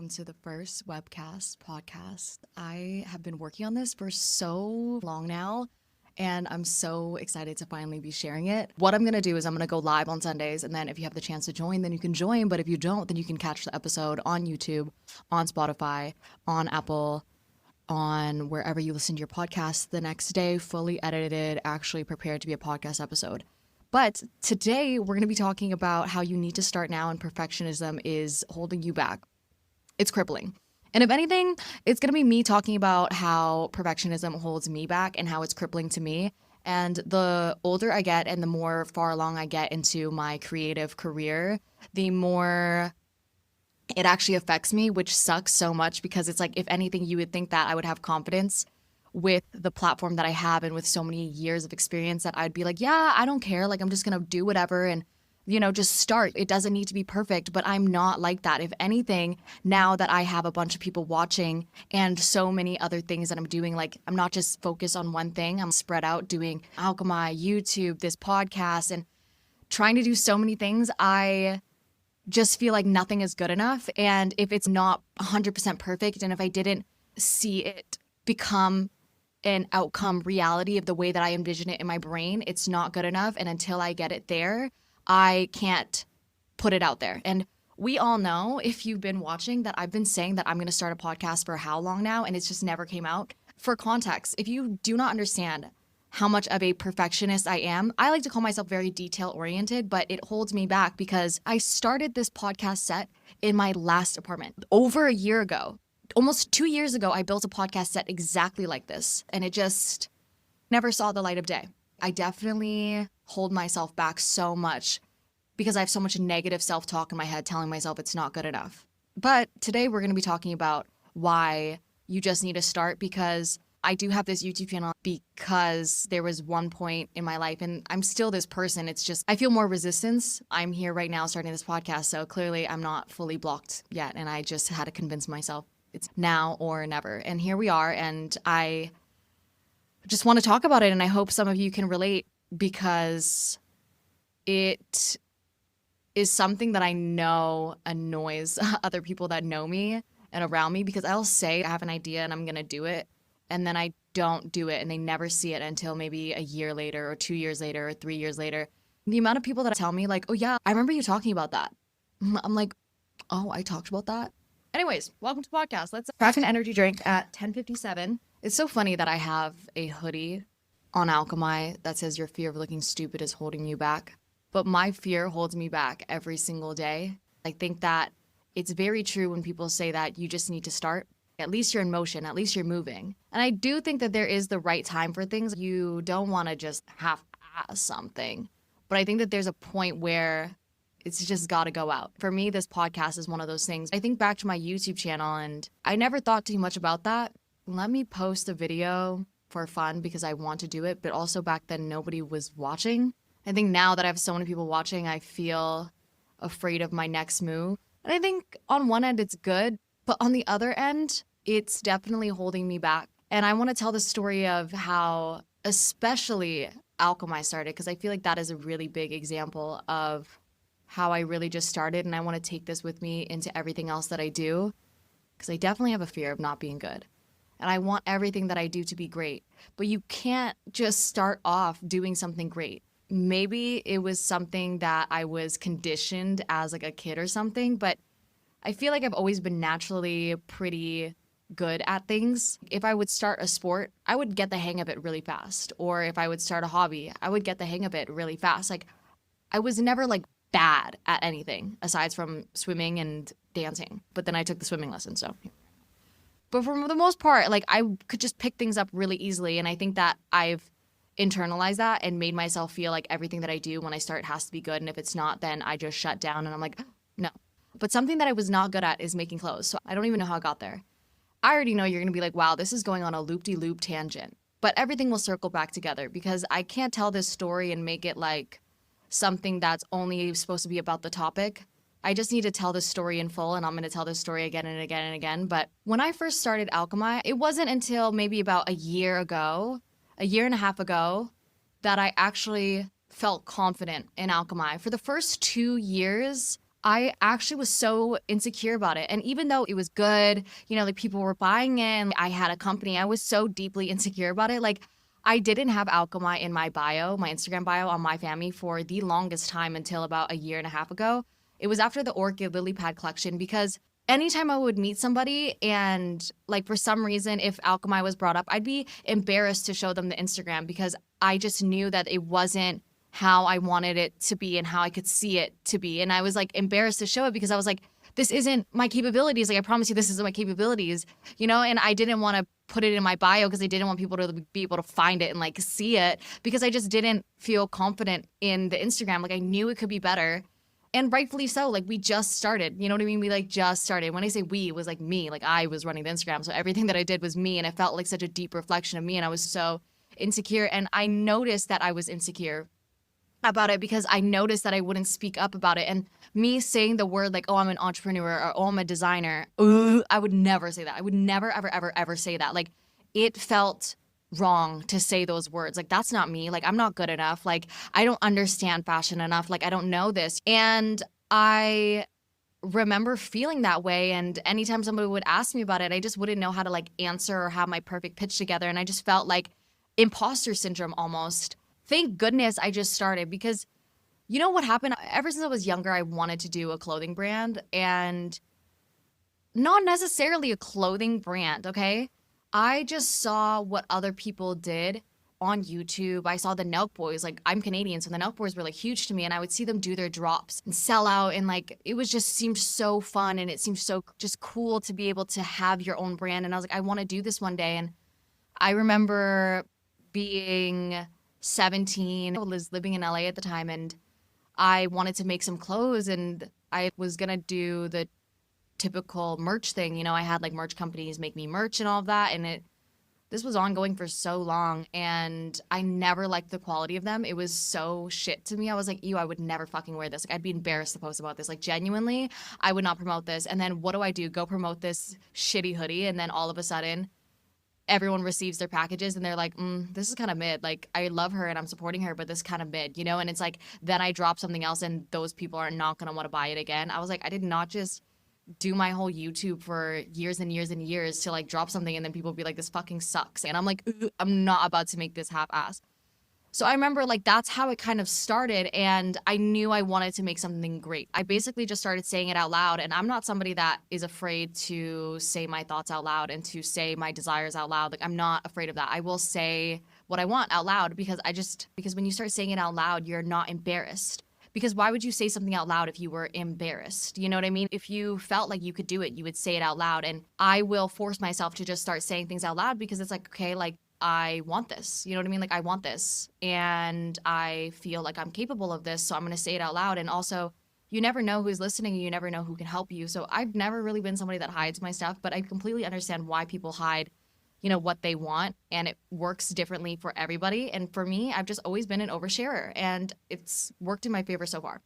welcome to the first webcast podcast. I have been working on this for so long now, and I'm so excited to finally be sharing it. What I'm going to do is I'm going to go live on Sundays, and then if you have the chance to join, then you can join. But if you don't, then you can catch the episode on YouTube, on Spotify, on Apple, on wherever you listen to your podcast the next day, fully edited, actually prepared to be a podcast episode. But today we're going to be talking about how you need to start now and perfectionism is holding you back. It's crippling. And if anything, it's going to be me talking about how perfectionism holds me back and how it's crippling to me. And the older I get and the more far along I get into my creative career, the more it actually affects me, which sucks so much because it's like, if anything, you would think that I would have confidence with the platform that I have and with so many years of experience that I'd be like, yeah, I don't care. Like, I'm just going to do whatever and, just start. It doesn't need to be perfect, but I'm not like that. If anything, now that I have a bunch of people watching and so many other things that I'm doing, like, I'm not just focused on one thing. I'm spread out doing Alchemai, YouTube, this podcast, and trying to do so many things. I just feel like nothing is good enough. And if it's not 100% perfect, and if I didn't see it become an outcome reality of the way that I envision it in my brain, it's not good enough. And until I get it there, I can't put it out there. And we all know, if you've been watching, that I've been saying that I'm going to start a podcast for how long now, and it's just never came out. For context, if you do not understand how much of a perfectionist I am, I like to call myself very detail oriented, but it holds me back because I started this podcast set in my last apartment over a year ago. Almost 2 years ago, I built a podcast set exactly like this, and it just never saw the light of day. I definitely hold myself back so much because I have so much negative self-talk in my head telling myself it's not good enough. But today we're going to be talking about why you just need to start, because I do have this YouTube channel because there was one point in my life, and I'm still this person. It's just, I feel more resistance. I'm here right now starting this podcast, so clearly I'm not fully blocked yet, and I just had to convince myself it's now or never. And here we are, and I just want to talk about it, and I hope some of you can relate because it is something that I know annoys other people that know me and around me, because I'll say I have an idea and I'm going to do it, and then I don't do it, and they never see it until maybe a year later or 2 years later or 3 years later. The amount of people that tell me like, oh yeah, I remember you talking about that. I'm like, oh, I talked about that? Anyways, welcome to the podcast. Let's crack an energy drink at 10:57. It's so funny that I have a hoodie on Alchemai that says your fear of looking stupid is holding you back. But my fear holds me back every single day. I think that it's very true when people say that you just need to start. At least you're in motion, at least you're moving. And I do think that there is the right time for things. You don't want to just half-ass something. But I think that there's a point where it's just got to go out. For me, this podcast is one of those things. I think back to my YouTube channel, and I never thought too much about that. Let me post a video for fun because I want to do it. But also back then, nobody was watching. I think now that I have so many people watching, I feel afraid of my next move. And I think on one end, it's good. But on the other end, it's definitely holding me back. And I want to tell the story of how especially Alchemai started, because I feel like that is a really big example of how I really just started, and I want to take this with me into everything else that I do, because I definitely have a fear of not being good. And I want everything that I do to be great. But you can't just start off doing something great. Maybe it was something that I was conditioned as like a kid or something, but I feel like I've always been naturally pretty good at things. If I would start a sport, I would get the hang of it really fast. Or if I would start a hobby, I would get the hang of it really fast. Like, I was never like bad at anything aside from swimming and dancing. But then I took the swimming lesson, so. But for the most part, like, I could just pick things up really easily. And I think that I've internalized that and made myself feel like everything that I do when I start has to be good. And if it's not, then I just shut down and I'm like, no. But something that I was not good at is making clothes. So I don't even know how I got there. I already know you're going to be like, wow, this is going on a loop-de-loop tangent. But everything will circle back together because I can't tell this story and make it like something that's only supposed to be about the topic. I just need to tell this story in full, and I'm going to tell this story again and again and again. But when I first started Alchemai, it wasn't until maybe about a year and a half ago, that I actually felt confident in Alchemai. For the first 2 years, I actually was so insecure about it. And even though it was good, like people were buying in, I had a company, I was so deeply insecure about it. Like I didn't have Alchemai in my bio, my Instagram bio on my family for the longest time until about a year and a half ago. It was after the orchid lily pad collection because anytime I would meet somebody and like for some reason, if Alchemai was brought up, I'd be embarrassed to show them the Instagram because I just knew that it wasn't how I wanted it to be and how I could see it to be. And I was like embarrassed to show it because I was like, this isn't my capabilities. Like, I promise you, this isn't my capabilities, and I didn't want to put it in my bio because I didn't want people to be able to find it and like see it because I just didn't feel confident in the Instagram. Like, I knew it could be better. And rightfully so. Like, we just started, you know what I mean? We like just started. When I say we, it was like me, like I was running the Instagram. So everything that I did was me. And it felt like such a deep reflection of me. And I was so insecure. And I noticed that I was insecure about it because I noticed that I wouldn't speak up about it. And me saying the word like, oh, I'm an entrepreneur or oh, I'm a designer, I would never say that. I would never, ever, ever, ever say that. Like, it felt wrong to say those words. Like, that's not me. Like, I'm not good enough. Like, I don't understand fashion enough. Like, I don't know this. And I remember feeling that way. And anytime somebody would ask me about it, I just wouldn't know how to like answer or have my perfect pitch together. And I just felt like imposter syndrome almost. Thank goodness I just started because you know what happened? Ever since I was younger, I wanted to do a clothing brand and not necessarily a clothing brand, okay? I just saw what other people did on YouTube. I saw the Nelk Boys. Like, I'm Canadian, so the Nelk Boys were like huge to me, and I would see them do their drops and sell out, and like it was just seemed so fun, and it seemed so just cool to be able to have your own brand. And I was like, I want to do this one day. And I remember being 17. I was living in LA at the time, and I wanted to make some clothes, and I was gonna do the typical merch thing. I had like merch companies make me merch and all of that, and this was ongoing for so long, and I never liked the quality of them. It was so shit to me. I was like, ew, I would never fucking wear this. Like, I'd be embarrassed to post about this. Like, genuinely, I would not promote this. And then what do? Go promote this shitty hoodie, and then all of a sudden everyone receives their packages and they're like, this is kind of mid. Like, I love her and I'm supporting her, but this is kind of mid, And it's like, then I drop something else and those people are not going to want to buy it again. I was like, I did not just do my whole YouTube for years and years and years to like drop something and then people be like, this fucking sucks. And I'm like, I'm not about to make this half-ass. So I remember like that's how it kind of started, and I knew I wanted to make something great. I basically just started saying it out loud, and I'm not somebody that is afraid to say my thoughts out loud and to say my desires out loud. Like, I'm not afraid of that. I will say what I want out loud because when you start saying it out loud, you're not embarrassed. Because why would you say something out loud if you were embarrassed? You know what I mean? If you felt like you could do it, you would say it out loud. And I will force myself to just start saying things out loud because it's like, okay, like, I want this. You know what I mean? Like, I want this. And I feel like I'm capable of this. So I'm going to say it out loud. And also, you never know who's listening. You never know who can help you. So I've never really been somebody that hides my stuff, but I completely understand why people hide, what they want. And it works differently for everybody. And for me, I've just always been an oversharer. And it's worked in my favor so far.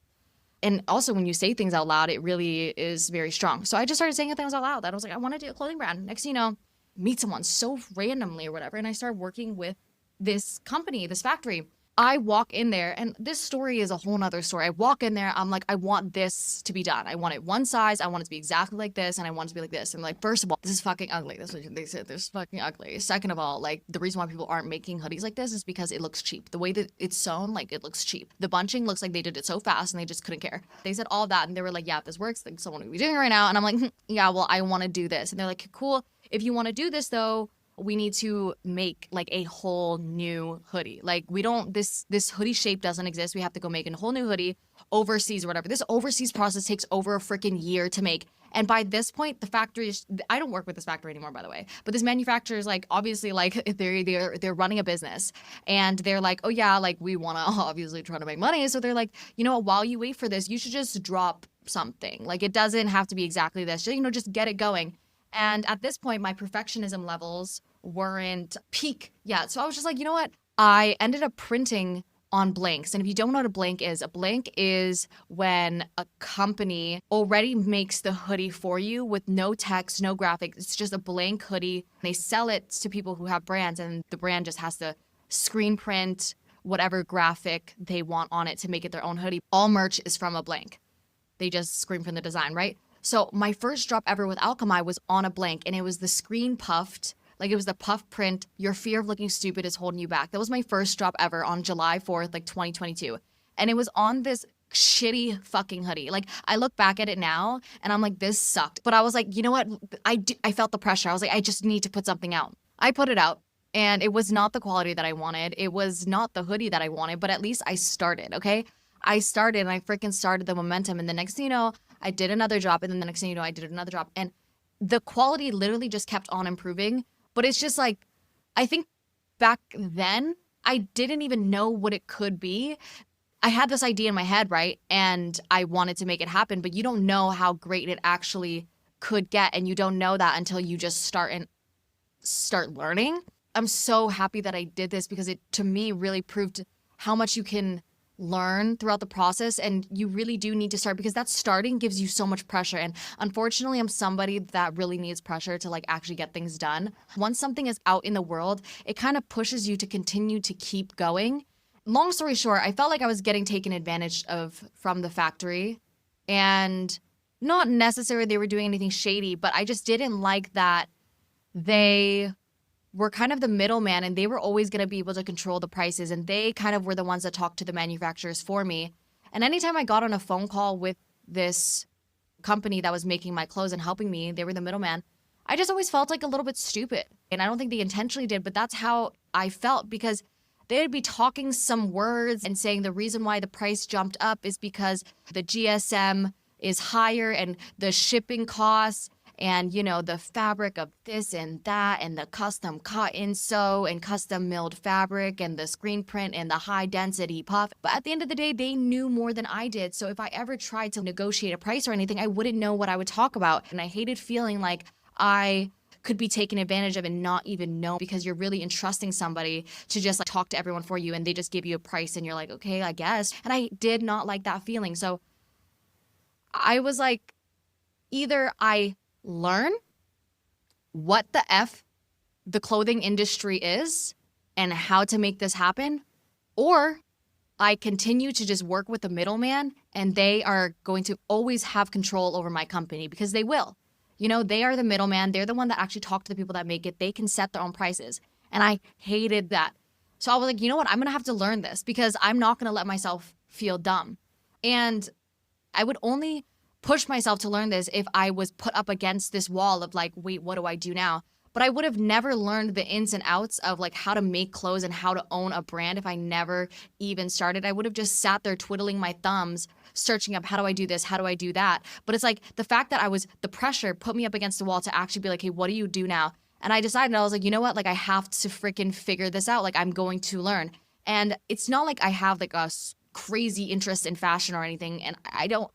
And also, when you say things out loud, it really is very strong. So I just started saying things out loud. That I was like, I want to do a clothing brand. Next thing you know, meet someone so randomly or whatever, and I started working with this company, this factory. I walk in there, and this story is a whole nother story. I walk in there, I'm like, I want this to be done. I want it one size, I want it to be exactly like this, and I want it to be like this. And like, first of all, this is fucking ugly. That's what they said, this is fucking ugly. Second of all, like, the reason why people aren't making hoodies like this is because it looks cheap. The way that it's sewn, like, it looks cheap. The bunching looks like they did it so fast and they just couldn't care. They said all that, and they were like, yeah, if this works, like, someone would be doing it right now. And I'm like, yeah, well, I want to do this. And they're like, cool. If you want to do this though, we need to make like a whole new hoodie. Like, we don't, this hoodie shape doesn't exist. We have to go make a whole new hoodie overseas or whatever. This overseas process takes over a freaking year to make. And by this point, the factory is, I don't work with this factory anymore, by the way, but this manufacturer is like, obviously, like, they're running a business, and they're like, oh yeah, like, we want to obviously try to make money. So they're like, you know what, while you wait for this, you should just drop something. Like, it doesn't have to be exactly this, just get it going. And at this point, my perfectionism levels weren't peak yet. So I was just like, you know what? I ended up printing on blanks. And if you don't know what a blank is when a company already makes the hoodie for you with no text, no graphics. It's just a blank hoodie. They sell it to people who have brands, and the brand just has to screen print whatever graphic they want on it to make it their own hoodie. All merch is from a blank. they just screen print the design, right? So my first drop ever with Alchemai was on a blank, and it was the screen puffed. Like, it was the puff print. Your fear of looking stupid is holding you back. That was my first drop ever on July 4th, like 2022. And it was on this shitty fucking hoodie. Like, I look back at it now and I'm like, this sucked. But I was like, you know what? I felt the pressure. I was like, I just need to put something out. I put it out, and it was not the quality that I wanted. It was not the hoodie that I wanted, but at least I started, okay? I started, and I freaking started the momentum. And the next thing you know, I did another drop. And then the next thing you know, I did another drop. And the quality literally just kept on improving. But it's just like, I think back then, I didn't even know what it could be. I had this idea in my head, right? And I wanted to make it happen, but you don't know how great it actually could get. And you don't know that until you just start learning. I'm so happy that I did this, because it, to me, really proved how much you can learn throughout the process. And you really do need to start, because that starting gives you so much pressure. And unfortunately, I'm somebody that really needs pressure to like actually get things done. Once something is out in the world, it kind of pushes you to continue to keep going. Long story short, I felt like I was getting taken advantage of from the factory, and not necessarily they were doing anything shady, but I just didn't like that they were kind of the middleman, and they were always going to be able to control the prices, and they kind of were the ones that talked to the manufacturers for me. And anytime I got on a phone call with this company that was making my clothes and helping me, they were the middleman, I just always felt like a little bit stupid. And I don't think they intentionally did, but that's how I felt, because they'd be talking some words and saying the reason why the price jumped up is because the GSM is higher and the shipping costs, and, you know, the fabric of this and that, and the custom cotton sew and custom milled fabric and the screen print and the high density puff. But at the end of the day, they knew more than I did. So if I ever tried to negotiate a price or anything, I wouldn't know what I would talk about. And I hated feeling like I could be taken advantage of and not even know, because you're really entrusting somebody to just like talk to everyone for you, and they just give you a price and you're like, okay, I guess. And I did not like that feeling. So I was like, either I learn what the F the clothing industry is and how to make this happen, or I continue to just work with the middleman, and they are going to always have control over my company, because they will. You know, they are the middleman. They're the one that actually talk to the people that make it. They can set their own prices. And I hated that. So I was like, you know what? I'm going to have to learn this, because I'm not going to let myself feel dumb. And I would only push myself to learn this if I was put up against this wall of like, wait, what do I do now? But I would have never learned the ins and outs of like how to make clothes and how to own a brand if I never even started. I would have just sat there twiddling my thumbs, searching up, how do I do this? How do I do that? But it's like the fact that the pressure put me up against the wall to actually be like, hey, what do you do now? And I decided, I was like, you know what? Like, I have to freaking figure this out. Like, I'm going to learn. And it's not like I have like a crazy interest in fashion or anything. And I don't,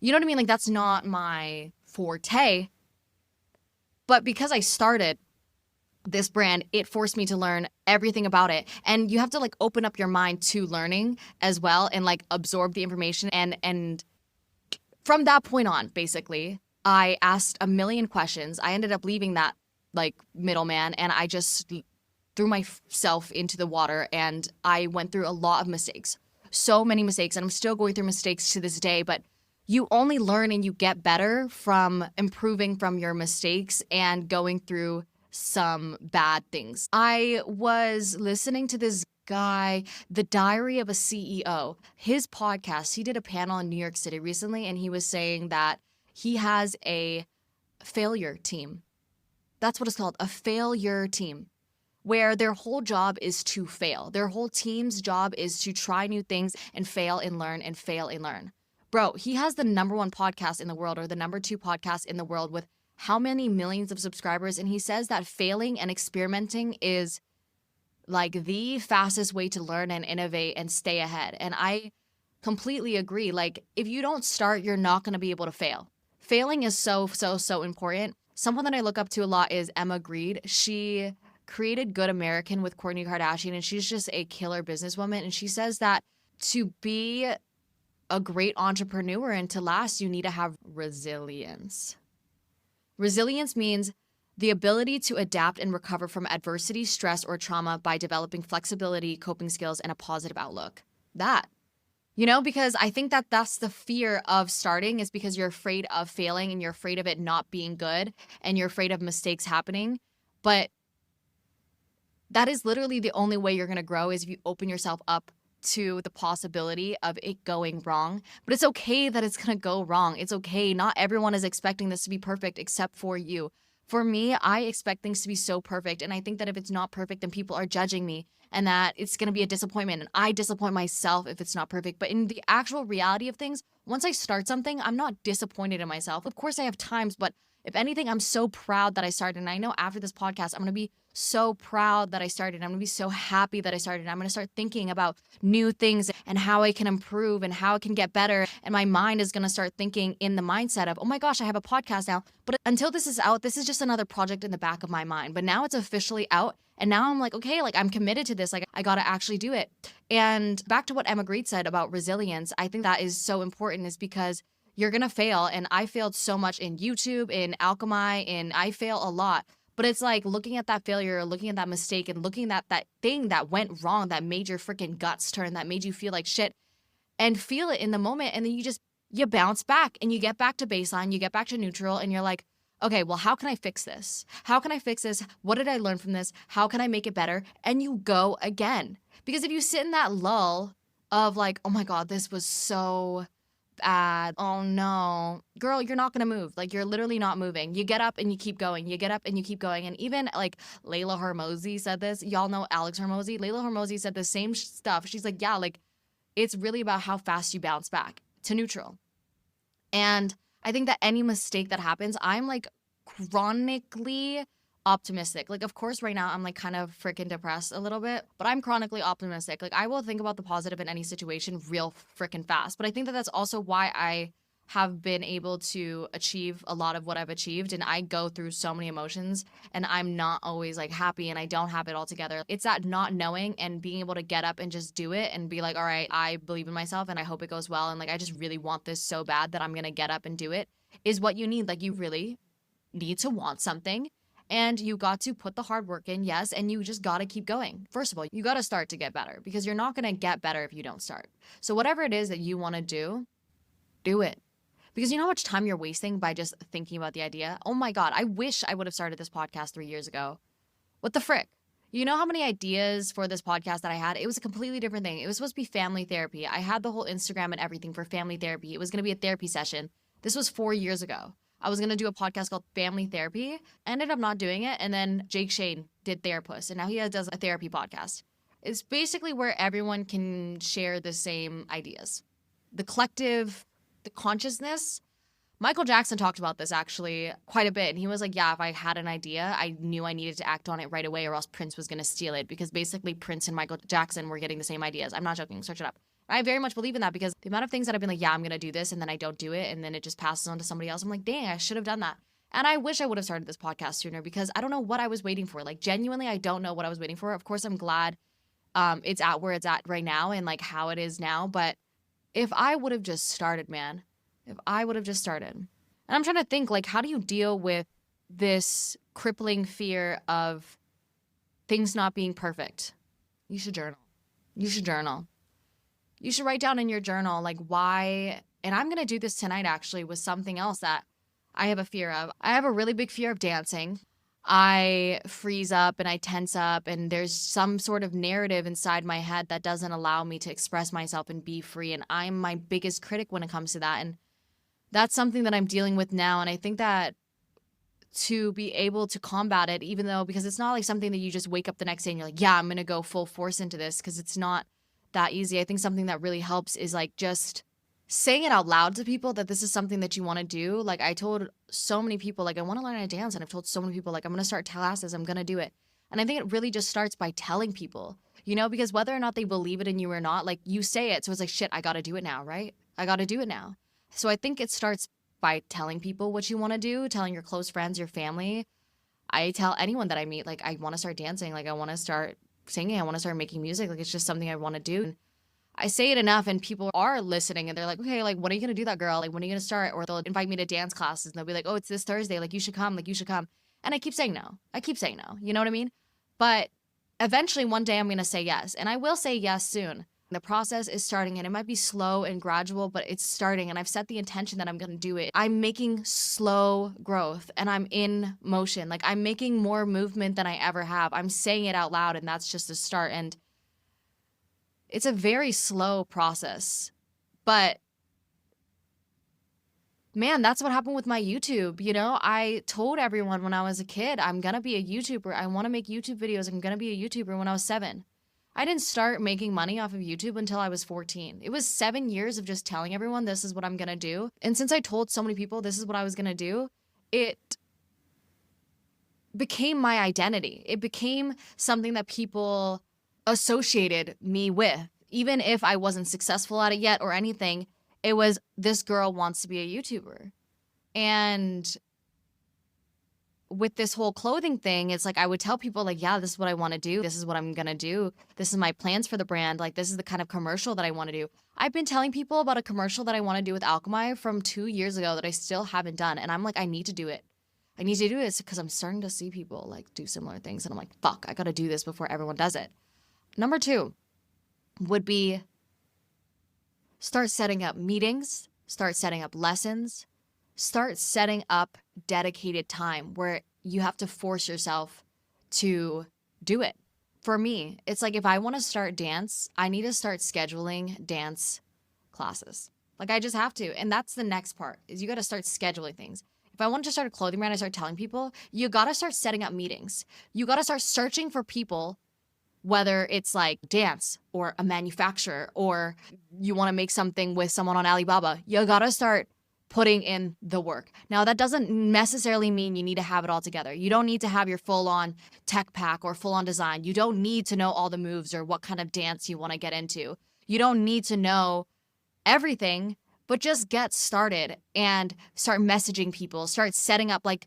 you know what I mean? Like, that's not my forte. But because I started this brand, it forced me to learn everything about it. And you have to like open up your mind to learning as well, and like absorb the information. And from that point on, basically, I asked a million questions. I ended up leaving that like middleman, and I just threw myself into the water, and I went through a lot of mistakes. So many mistakes, and I'm still going through mistakes to this day, but you only learn and you get better from improving from your mistakes and going through some bad things. I was listening to this guy, The Diary of a CEO, his podcast. He did a panel in New York City recently, and he was saying that he has a failure team. That's what it's called, a failure team, where their whole job is to fail. Their whole team's job is to try new things and fail and learn and fail and learn. Bro, he has the #1 podcast in the world, or the #2 podcast in the world, with how many millions of subscribers? And he says that failing and experimenting is like the fastest way to learn and innovate and stay ahead. And I completely agree. Like, if you don't start, you're not going to be able to fail. Failing is so important. Someone that I look up to a lot is Emma Grede. She created Good American with Kourtney Kardashian, and she's just a killer businesswoman. And she says that to be a great entrepreneur and to last, you need to have resilience. Resilience means the ability to adapt and recover from adversity, stress, or trauma by developing flexibility, coping skills, and a positive outlook. because I think that that's the fear of starting, is because you're afraid of failing and you're afraid of it not being good and you're afraid of mistakes happening. But that is literally the only way you're going to grow, is if you open yourself up to the possibility of it going wrong. But it's okay that it's going to go wrong. It's okay. Not everyone is expecting this to be perfect except for you. For me, I expect things to be so perfect. And I think that if it's not perfect, then people are judging me and that it's going to be a disappointment. And I disappoint myself if it's not perfect. But in the actual reality of things, once I start something, I'm not disappointed in myself. Of course, I have times, but if anything, I'm so proud that I started. And I know after this podcast, I'm going to be so proud that I started. I'm going to be so happy that I started. I'm going to start thinking about new things and how I can improve and how I can get better. And my mind is going to start thinking in the mindset of, oh my gosh, I have a podcast now. But until this is out, this is just another project in the back of my mind. But now it's officially out. And now I'm like, okay, like I'm committed to this. Like I got to actually do it. And back to what Emma Greed said about resilience, I think that is so important, is because you're going to fail. And I failed so much in YouTube, in Alchemai, and I fail a lot. But it's like looking at that failure, looking at that mistake, and looking at that thing that went wrong, that made your freaking guts turn, that made you feel like shit, and feel it in the moment. And then you bounce back and you get back to baseline, you get back to neutral, and you're like, okay, well, how can I fix this? How can I fix this? What did I learn from this? How can I make it better? And you go again. Because if you sit in that lull of like, oh my God, this was so bad. Oh no, girl, you're not gonna move. Like you're literally not moving. You get up and you keep going. You get up and you keep going. And even like Layla Hormozy said this. Y'all know Alex Hormozy. Layla Hormozy said the same stuff. She's like, yeah, like it's really about how fast you bounce back to neutral. And I think that any mistake that happens, I'm like chronically optimistic. Like, of course, right now I'm like kind of freaking depressed a little bit, but I'm chronically optimistic. Like, I will think about the positive in any situation real freaking fast. But I think that that's also why I have been able to achieve a lot of what I've achieved. And I go through so many emotions and I'm not always like happy and I don't have it all together. It's that not knowing and being able to get up and just do it and be like, all right, I believe in myself and I hope it goes well. And like, I just really want this so bad that I'm going to get up and do it, is what you need. Like, you really need to want something. And you got to put the hard work in, yes, and you just got to keep going. First of all, you got to start to get better, because you're not going to get better if you don't start. So whatever it is that you want to do it. Because you know how much time you're wasting by just thinking about the idea? Oh my God, I wish I would have started this podcast 3 years ago. What the frick? You know how many ideas for this podcast that I had? It was a completely different thing. It was supposed to be family therapy. I had the whole Instagram and everything for family therapy. It was going to be a therapy session. This was 4 years ago. I was going to do a podcast called Family Therapy. Ended up not doing it. And then Jake Shane did Therapist. And now he does a therapy podcast. It's basically where everyone can share the same ideas. The collective, the consciousness. Michael Jackson talked about this actually quite a bit. And he was like, yeah, if I had an idea, I knew I needed to act on it right away or else Prince was going to steal it. Because basically Prince and Michael Jackson were getting the same ideas. I'm not joking. Search it up. I very much believe in that, because the amount of things that I've been like, yeah, I'm going to do this, and then I don't do it, and then it just passes on to somebody else. I'm like, dang, I should have done that. And I wish I would have started this podcast sooner, because I don't know what I was waiting for. Like, genuinely, I don't know what I was waiting for. Of course, I'm glad it's at where it's at right now and like how it is now. But if I would have just started, man, if I would have just started. And I'm trying to think, like, how do you deal with this crippling fear of things not being perfect? You should journal. You should journal. You should write down in your journal, like, why, and I'm going to do this tonight actually with something else that I have a fear of. I have a really big fear of dancing. I freeze up and I tense up, and there's some sort of narrative inside my head that doesn't allow me to express myself and be free. And I'm my biggest critic when it comes to that. And that's something that I'm dealing with now. And I think that to be able to combat it, even though, because it's not like something that you just wake up the next day and you're like, yeah, I'm going to go full force into this, because it's not that easy. I think something that really helps is like just saying it out loud to people that this is something that you want to do. Like, I told so many people, like, I want to learn how to dance. And I've told so many people, like, I'm going to start classes. I'm going to do it. And I think it really just starts by telling people, you know, because whether or not they believe it in you or not, like, you say it. So it's like, shit, I got to do it now, right? I got to do it now. So I think it starts by telling people what you want to do, telling your close friends, your family. I tell anyone that I meet, like, I want to start dancing. Like, I want to start singing. I want to start making music. Like, it's just something I want to do. And I say it enough and people are listening and they're like, okay, like, when are you going to do that, girl? Like, when are you going to start? Or they'll invite me to dance classes and they'll be like, oh, it's this Thursday. Like, you should come. Like, you should come. And I keep saying no. I keep saying no. You know what I mean? But eventually one day I'm going to say yes. And I will say yes soon. The process is starting, and it might be slow and gradual, but it's starting. And I've set the intention that I'm going to do it. I'm making slow growth and I'm in motion. Like I'm making more movement than I ever have. I'm saying it out loud, and that's just a start. And it's a very slow process, but man, that's what happened with my YouTube. You know, I told everyone when I was a kid, I'm going to be a YouTuber. I want to make YouTube videos. I'm going to be a YouTuber when I was 7. I didn't start making money off of YouTube until I was 14. It was 7 years of just telling everyone this is what I'm going to do. And since I told so many people this is what I was going to do, it became my identity. It became something that people associated me with. Even if I wasn't successful at it yet or anything, it was, this girl wants to be a YouTuber. And with this whole clothing thing, it's like I would tell people like, yeah, this is what I want to do. This is what I'm going to do. This is my plans for the brand. Like, this is the kind of commercial that I want to do. I've been telling people about a commercial that I want to do with Alchemai from 2 years ago that I still haven't done. And I'm like, I need to do it. I need to do this because I'm starting to see people like do similar things. And I'm like, fuck, I got to do this before everyone does it. Number 2 would be start setting up meetings, start setting up lessons, start setting up dedicated time where you have to force yourself to do it. For me, it's like if I want to start dance, I need to start scheduling dance classes. Like I just have to. And that's the next part is you got to start scheduling things. If I want to start a clothing brand, I start telling people, you got to start setting up meetings. You got to start searching for people, whether it's like dance or a manufacturer or you want to make something with someone on Alibaba. You got to start putting in the work. Now, that doesn't necessarily mean you need to have it all together. You don't need to have your full-on tech pack or full-on design. You don't need to know all the moves or what kind of dance you want to get into. You don't need to know everything, but just get started and start messaging people, start setting up like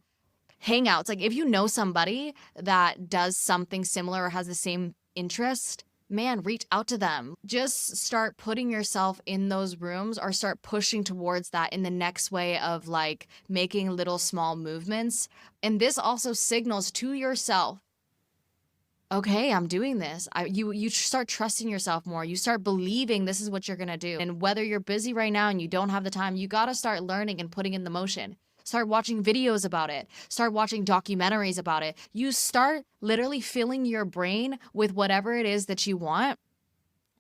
hangouts. Like if you know somebody that does something similar or has the same interest, man, reach out to them. Just start putting yourself in those rooms or start pushing towards that in the next way of like making little small movements. And this also signals to yourself, okay, I'm doing this. You start trusting yourself more. You start believing this is what you're going to do. And whether you're busy right now and you don't have the time, you got to start learning and putting in the motion. Start watching videos about it. Start watching documentaries about it. You start literally filling your brain with whatever it is that you want,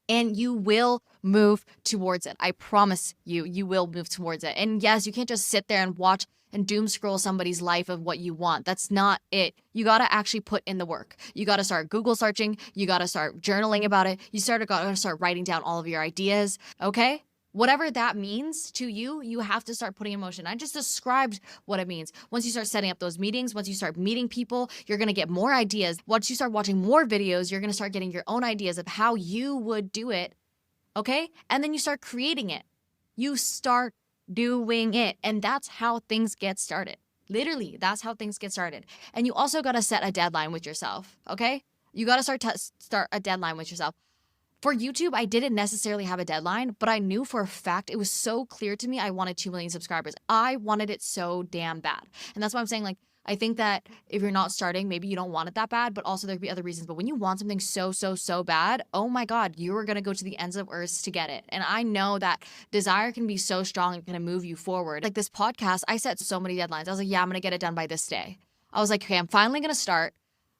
and you will move towards it. I promise you, you will move towards it. And yes, you can't just sit there and watch and doom scroll somebody's life of what you want. That's not it. You got to actually put in the work. You got to start Google searching. You got to start journaling about it. You got to start writing down all of your ideas. Okay? Whatever that means to you, you have to start putting in motion. I just described what it means. Once you start setting up those meetings, once you start meeting people, you're going to get more ideas. Once you start watching more videos, you're going to start getting your own ideas of how you would do it. Okay? And then you start creating it. You start doing it. And that's how things get started. Literally, that's how things get started. And you also got to set a deadline with yourself. Okay? You got to start a deadline with yourself. For YouTube, I didn't necessarily have a deadline, but I knew for a fact, it was so clear to me I wanted 2 million subscribers. I wanted it so damn bad. And that's why I'm saying, like, I think that if you're not starting, maybe you don't want it that bad, but also there could be other reasons. But when you want something so bad, oh my God, you are going to go to the ends of earth to get it. And I know that desire can be so strong and can move you forward. Like this podcast, I set so many deadlines. I was like, yeah, I'm going to get it done by this day. I was like, okay, I'm finally going to start.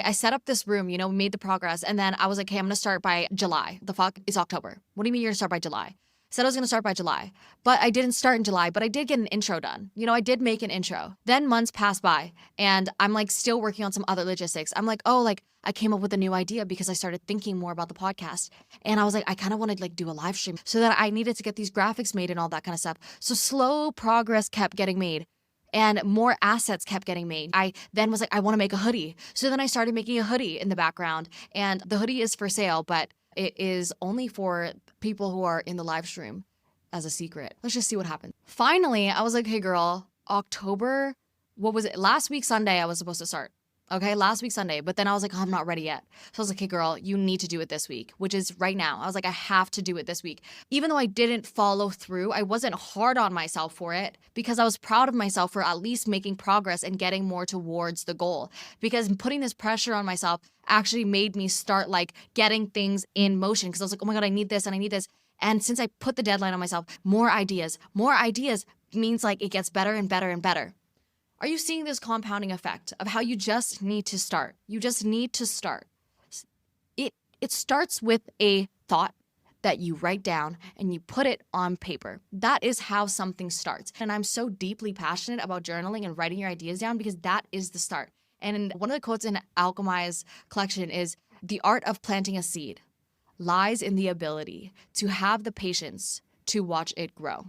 I set up this room, made the progress. And then I was like, okay, I'm going to start by July. The fuck? It's October. What do you mean you're going to start by July? Said I was going to start by July, but I didn't start in July, but I did get an intro done. I did make an intro. Then months passed by and I'm like still working on some other logistics. I'm like, oh, like I came up with a new idea because I started thinking more about the podcast. And I was like, I kind of wanted to like do a live stream so that I needed to get these graphics made and all that kind of stuff. So slow progress kept getting made. And more assets kept getting made. I then was like, I want to make a hoodie. So then I started making a hoodie in the background. And the hoodie is for sale, but it is only for people who are in the live stream as a secret. Let's just see what happens. Finally, I was like, hey girl, October, what was it? Last week, Sunday, I was supposed to start. Okay, last week Sunday, but then I was like, oh, I'm not ready yet. So I was like, hey girl, you need to do it this week, which is right now. I was like, I have to do it this week. Even though I didn't follow through, I wasn't hard on myself for it because I was proud of myself for at least making progress and getting more towards the goal. Because putting this pressure on myself actually made me start like getting things in motion because I was like, oh my God, I need this and I need this. And since I put the deadline on myself, more ideas means like it gets better and better and better. Are you seeing this compounding effect of how you just need to start? You just need to start. It starts with a thought that you write down and you put it on paper. That is how something starts. And I'm so deeply passionate about journaling and writing your ideas down because that is the start. And one of the quotes in Alchemai's collection is, the art of planting a seed lies in the ability to have the patience to watch it grow.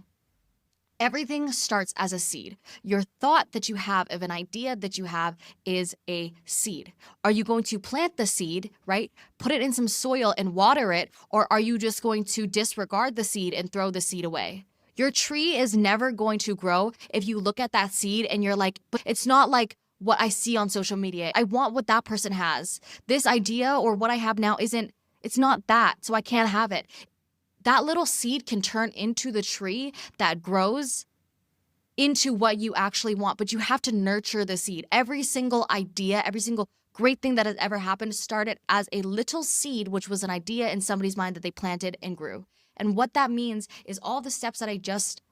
Everything starts as a seed. Your thought that you have of an idea that you have is a seed. Are you going to plant the seed, right? Put it in some soil and water it, or are you just going to disregard the seed and throw the seed away? Your tree is never going to grow if you look at that seed and you're like, but it's not like what I see on social media. I want what that person has. This idea or what I have now it's not that, so I can't have it. That little seed can turn into the tree that grows into what you actually want, but you have to nurture the seed. Every single idea, every single great thing that has ever happened started as a little seed, which was an idea in somebody's mind that they planted and grew. And what that means is all the steps that I just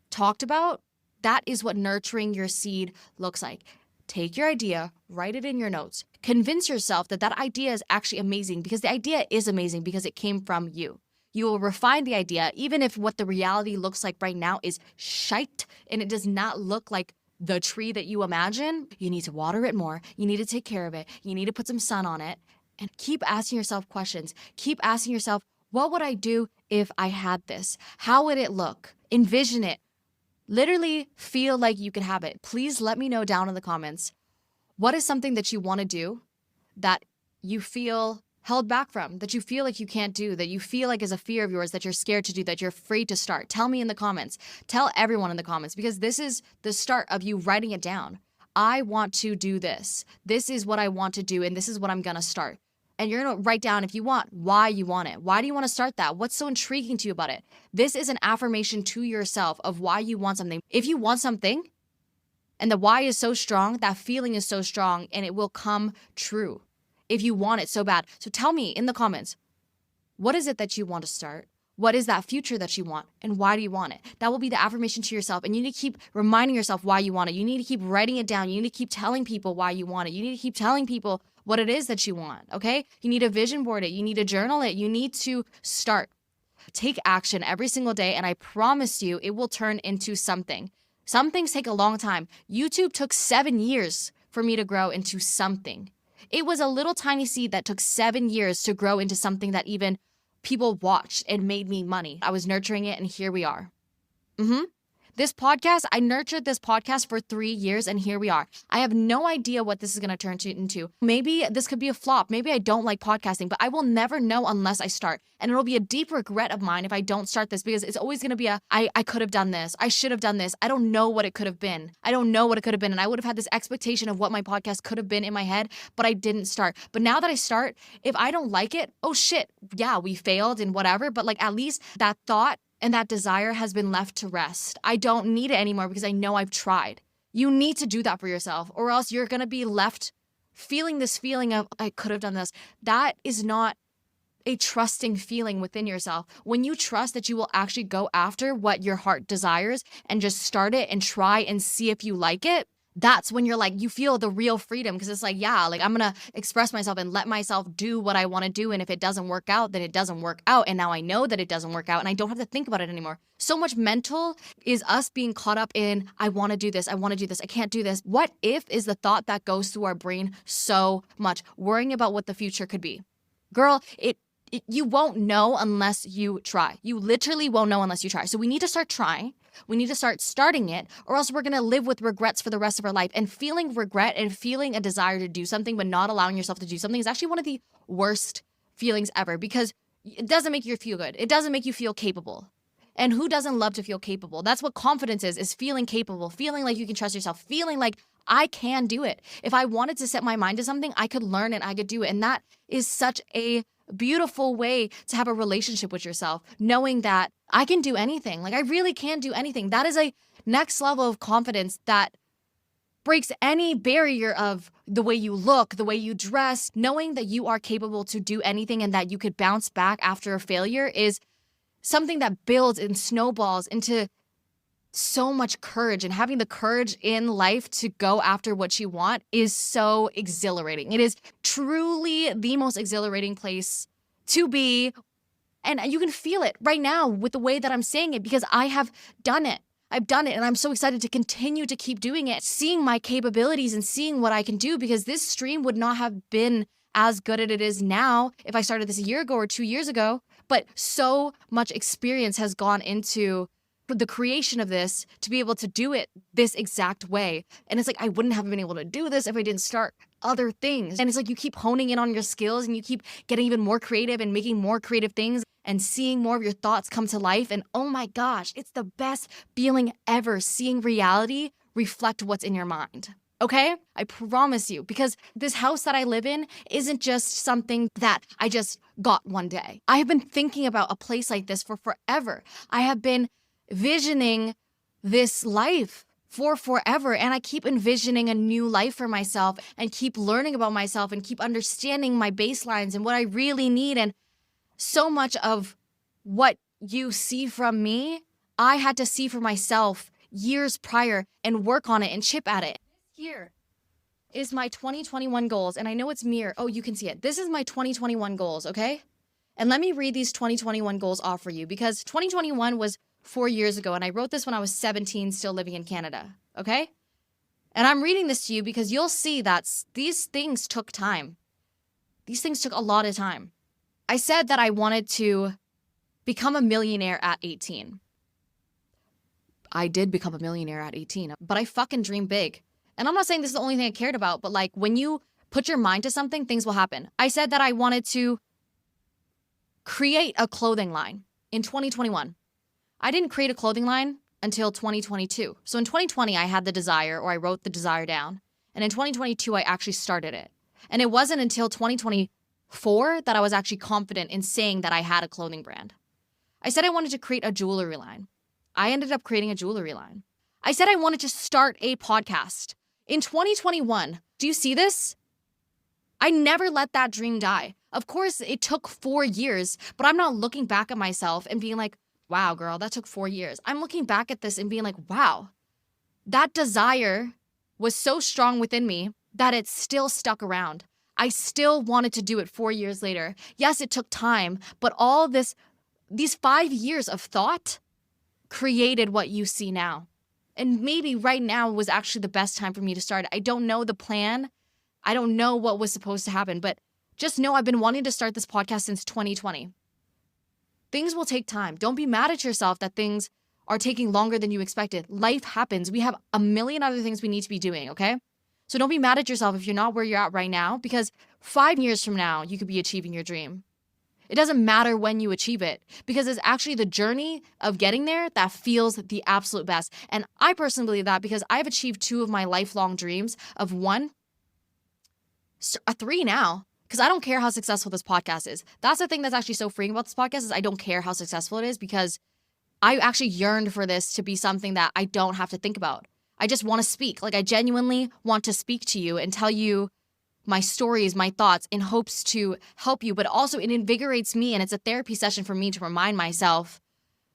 talked about, that is what nurturing your seed looks like. Take your idea, write it in your notes. Convince yourself that that idea is actually amazing because the idea is amazing because it came from you. You will refine the idea, even if what the reality looks like right now is shite and it does not look like the tree that you imagine. You need to water it more. You need to take care of it. You need to put some sun on it and keep asking yourself questions. Keep asking yourself, what would I do if I had this? How would it look? Envision it. Literally feel like you can have it. Please let me know down in the comments. What is something that you want to do that you feel held back from, that you feel like you can't do, that you feel like is a fear of yours, that you're scared to do, that you're afraid to start? Tell me in the comments. Tell everyone in the comments because this is the start of you writing it down. I want to do this. This is what I want to do and this is what I'm going to start. And you're going to write down if you want, why you want it. Why do you want to start that? What's so intriguing to you about it? This is an affirmation to yourself of why you want something. If you want something and the why is so strong, that feeling is so strong and it will come true. If you want it so bad. So tell me in the comments, what is it that you want to start? What is that future that you want? And why do you want it? That will be the affirmation to yourself. And you need to keep reminding yourself why you want it. You need to keep writing it down. You need to keep telling people why you want it. You need to keep telling people what it is that you want, okay? You need to vision board it. You need to journal it. You need to start. Take action every single day. And I promise you, it will turn into something. Some things take a long time. YouTube took 7 years for me to grow into something. It was a little tiny seed that took 7 years to grow into something that even people watched and made me money. I was nurturing it and here we are. This podcast, I nurtured this podcast for 3 years and here we are. I have no idea what this is going to turn into. Maybe this could be a flop. Maybe I don't like podcasting, but I will never know unless I start. And it'll be a deep regret of mine if I don't start this because it's always going to be I could have done this. I should have done this. I don't know what it could have been. I don't know what it could have been. And I would have had this expectation of what my podcast could have been in my head, but I didn't start. But now that I start, if I don't like it, oh shit, yeah, we failed and whatever. But like at least that thought and that desire has been left to rest. I don't need it anymore because I know I've tried. You need to do that for yourself or else you're going to be left feeling this feeling of, I could have done this. That is not a trusting feeling within yourself. When you trust that you will actually go after what your heart desires and just start it and try and see if you like it, that's when you're like, you feel the real freedom because it's like, yeah, like I'm going to express myself and let myself do what I want to do. And if it doesn't work out, then it doesn't work out. And now I know that it doesn't work out and I don't have to think about it anymore. So much mental is us being caught up in, I want to do this. I want to do this. I can't do this. What if is the thought that goes through our brain so much, worrying about what the future could be. Girl, you won't know unless you try. You literally won't know unless you try. So we need to start trying. We need to start starting it or else we're going to live with regrets for the rest of our life. And feeling regret and feeling a desire to do something but not allowing yourself to do something is actually one of the worst feelings ever because it doesn't make you feel good. It doesn't make you feel capable. And who doesn't love to feel capable? That's what confidence is feeling capable, feeling like you can trust yourself, feeling like I can do it. If I wanted to set my mind to something, I could learn it, I could do it. And that is such a beautiful way to have a relationship with yourself, knowing that I can do anything. Like I really can do anything. That is a next level of confidence that breaks any barrier of the way you look, the way you dress. Knowing that you are capable to do anything and that you could bounce back after a failure is something that builds and snowballs into so much courage. And having the courage in life to go after what you want is so exhilarating. It is truly the most exhilarating place to be. And you can feel it right now with the way that I'm saying it because I have done it. I've done it and I'm so excited to continue to keep doing it, seeing my capabilities and seeing what I can do, because this stream would not have been as good as it is now if I started this a year ago or 2 years ago. But so much experience has gone into the creation of this to be able to do it this exact way. And it's like, I wouldn't have been able to do this if I didn't start other things. And it's like you keep honing in on your skills and you keep getting even more creative and making more creative things and seeing more of your thoughts come to life. And oh my gosh, it's the best feeling ever, seeing reality reflect what's in your mind. Okay? I promise you, because this house that I live in isn't just something that I just got one day. I have been thinking about a place like this for forever. I have been visioning this life for forever, and I keep envisioning a new life for myself and keep learning about myself and keep understanding my baselines and what I really need. And so much of what you see from me, I had to see for myself years prior and work on it and chip at it. Here is my 2021 goals, and I know it's mirror. Oh, you can see it. This is my 2021 goals, okay? And let me read these 2021 goals off for you, because 2021 was 4 years ago, and I wrote this when I was 17, still living in Canada, okay? And I'm reading this to you because you'll see that these things took time. These things took a lot of time. I said that I wanted to become a millionaire at 18. I did become a millionaire at 18, but I fucking dream big. And I'm not saying this is the only thing I cared about, but like when you put your mind to something, things will happen. I said that I wanted to create a clothing line in 2021. I didn't create a clothing line until 2022. So in 2020, I had the desire, or I wrote the desire down. And in 2022, I actually started it. And it wasn't until 2024 that I was actually confident in saying that I had a clothing brand. I said I wanted to create a jewelry line. I ended up creating a jewelry line. I said I wanted to start a podcast. In 2021, do you see this? I never let that dream die. Of course, it took 4 years, but I'm not looking back at myself and being like, wow, girl, that took 4 years. I'm looking back at this and being like, wow, that desire was so strong within me that it still stuck around. I still wanted to do it 4 years later. Yes, it took time, but all these 5 years of thought created what you see now. And maybe right now was actually the best time for me to start. I don't know the plan. I don't know what was supposed to happen, but just know I've been wanting to start this podcast since 2020. Things will take time. Don't be mad at yourself that things are taking longer than you expected. Life happens. We have a million other things we need to be doing, okay? So don't be mad at yourself if you're not where you're at right now, because 5 years from now, you could be achieving your dream. It doesn't matter when you achieve it, because it's actually the journey of getting there that feels the absolute best. And I personally believe that because I've achieved 2 of my lifelong dreams of 1, 3 now, because I don't care how successful this podcast is. That's the thing that's actually so freeing about this podcast is I don't care how successful it is, because I actually yearned for this to be something that I don't have to think about. I just want to speak. Like I genuinely want to speak to you and tell you my stories, my thoughts in hopes to help you, but also it invigorates me, and it's a therapy session for me to remind myself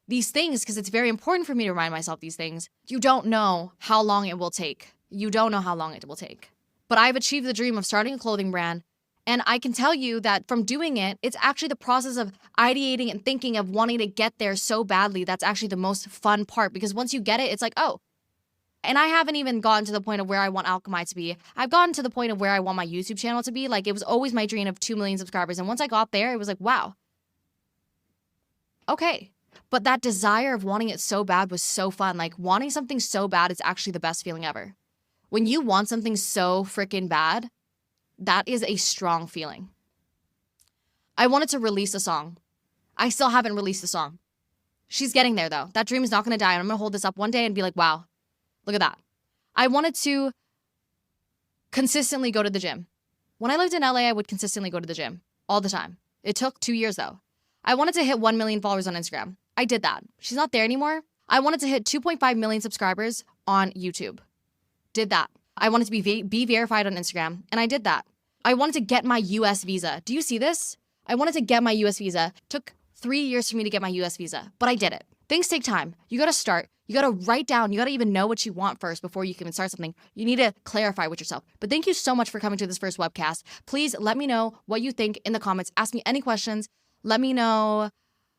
these things, because it's very important for me to remind myself these things. You don't know how long it will take. You don't know how long it will take. But I've achieved the dream of starting a clothing brand, and I can tell you that from doing it, it's actually the process of ideating and thinking of wanting to get there so badly. That's actually the most fun part, because once you get it, it's like, oh. And I haven't even gotten to the point of where I want Alchemai to be. I've gotten to the point of where I want my YouTube channel to be. Like, it was always my dream of 2 million subscribers. And once I got there, it was like, wow. Okay. But that desire of wanting it so bad was so fun. Like, wanting something so bad is actually the best feeling ever. When you want something so freaking bad, that is a strong feeling. I wanted to release a song. I still haven't released a song. She's getting there, though. That dream is not going to die. And I'm going to hold this up one day and be like, wow. Look at that. I wanted to consistently go to the gym. When I lived in LA, I would consistently go to the gym all the time. It took 2 years though. I wanted to hit 1 million followers on Instagram. I did that. She's not there anymore. I wanted to hit 2.5 million subscribers on YouTube. Did that. I wanted to be verified on Instagram, and I did that. I wanted to get my US visa. Do you see this? I wanted to get my US visa. Took 3 years for me to get my US visa, but I did it. Things take time. You gotta start. You gotta write down. You gotta even know what you want first before you can even start something. You need to clarify with yourself. But thank you so much for coming to this first webcast. Please let me know what you think in the comments. Ask me any questions. Let me know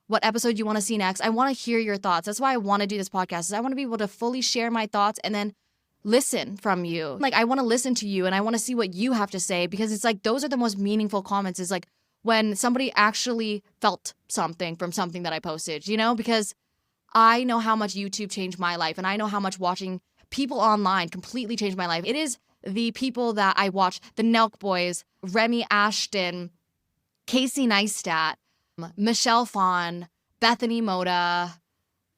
what episode you want to see next. I want to hear your thoughts. That's why I want to do this podcast. Is I want to be able to fully share my thoughts and then listen from you. Like, I want to listen to you and I want to see what you have to say, because it's like those are the most meaningful comments, is like when somebody actually felt something from something that I posted, you know, because I know how much YouTube changed my life, and I know how much watching people online completely changed my life. It is the people that I watch, the Nelk Boys, Remy Ashton, Casey Neistat, Michelle Phan, Bethany Moda,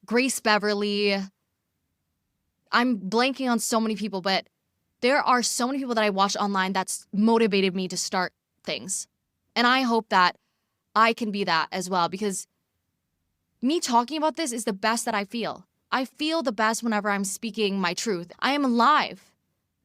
Grace Beverly. I'm blanking on so many people, but there are so many people that I watch online that's motivated me to start things. And I hope that I can be that as well, because me talking about this is the best that I feel. I feel the best whenever I'm speaking my truth. I am live.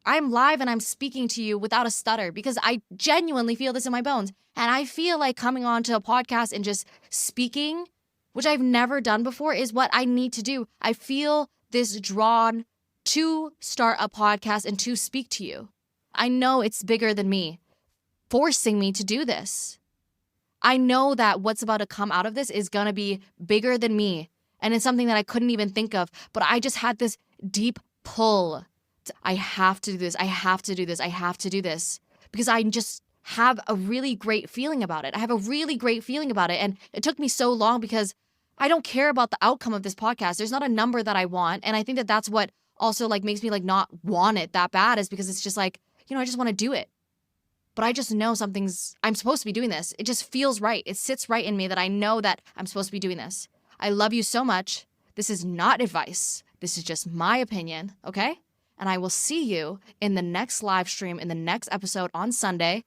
I'm live and I'm speaking to you without a stutter, because I genuinely feel this in my bones. And I feel like coming on to a podcast and just speaking, which I've never done before, is what I need to do. I feel this drawn to start a podcast and to speak to you. I know it's bigger than me, forcing me to do this. I know that what's about to come out of this is going to be bigger than me. And it's something that I couldn't even think of. But I just had this deep pull. I have to do this. I have to do this. I have to do this. Because I just have a really great feeling about it. I have a really great feeling about it. And it took me so long because I don't care about the outcome of this podcast. There's not a number that I want. And I think that that's what also like makes me like not want it that bad, is because it's just like, you know, I just want to do it. But I just know I'm supposed to be doing this. It just feels right. It sits right in me that I know that I'm supposed to be doing this. I love you so much. This is not advice. This is just my opinion, okay? And I will see you in the next live stream, in the next episode on Sunday.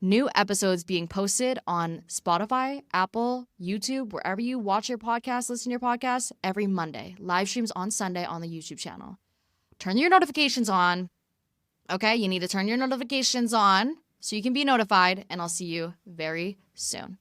New episodes being posted on Spotify, Apple, YouTube, wherever you watch your podcast, listen to your podcast, every Monday. Live streams on Sunday on the YouTube channel. Turn your notifications on. Okay, you need to turn your notifications on so you can be notified, and I'll see you very soon.